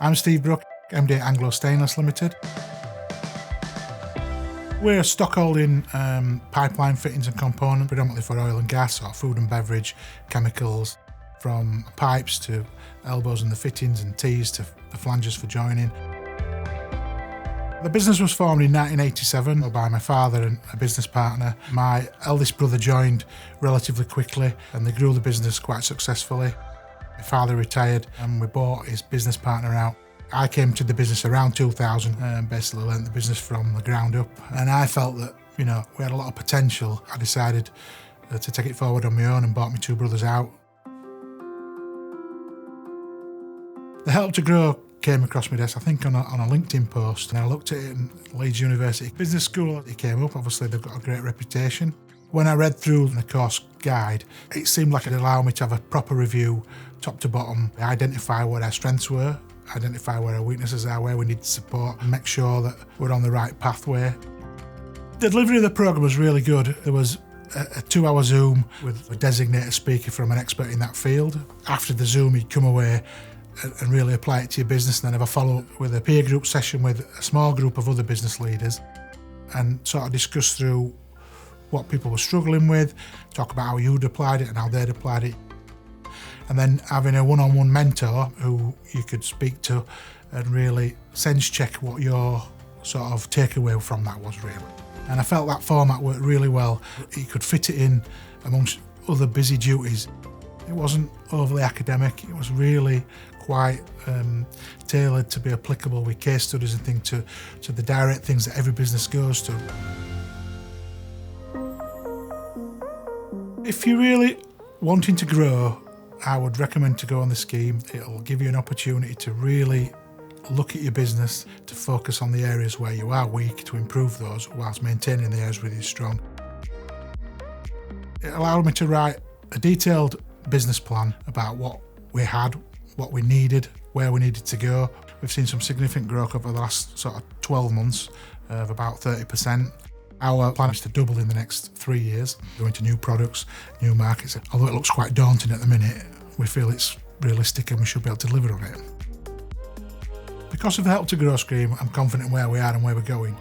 I'm Steve Brook, MD at Anglo Stainless Limited. We're a stockholding pipeline fittings and components, predominantly for oil and gas or food and beverage, chemicals, from pipes to elbows in the fittings and T's to the flanges for joining. The business was formed in 1987 by my father and a business partner. My eldest brother joined relatively quickly and they grew the business quite successfully. My father retired and we bought his business partner out. I came to the business around 2000 and basically learnt the business from the ground up. And I felt that, we had a lot of potential. I decided to take it forward on my own and bought my two brothers out. The Help to Grow came across my desk, I think on a LinkedIn post, and I looked at it in Leeds University Business School. It came up, obviously they've got a great reputation. When I read through the course guide, it seemed like it'd allow me to have a proper review, top to bottom, identify what our strengths were, identify where our weaknesses are, where we need support, and make sure that we're on the right pathway. The delivery of the programme was really good. There was a 2-hour Zoom with a designated speaker from an expert in that field. After the Zoom, you'd come away and really apply it to your business, and then have a follow-up with a peer group session with a small group of other business leaders and sort of discuss through what people were struggling with, talk about how you'd applied it and how they'd applied it, and then having a one-on-one mentor who you could speak to and really sense check what your sort of takeaway from that was really. And I felt that format worked really well. You could fit it in amongst other busy duties. It wasn't overly academic, it was really quite tailored to be applicable with case studies and things to the direct things that every business goes to. If you're really wanting to grow, I would recommend to go on the scheme. It'll give you an opportunity to really look at your business, to focus on the areas where you are weak, to improve those whilst maintaining the areas where you're strong. It allowed me to write a detailed business plan about what we had, what we needed, where we needed to go. We've seen some significant growth over the last sort of 12 months of about 30%. Our plan is to double in the next 3 years, go into new products, new markets. Although it looks quite daunting at the minute, we feel it's realistic and we should be able to deliver on it. Because of the Help to Grow scheme, I'm confident where we are and where we're going.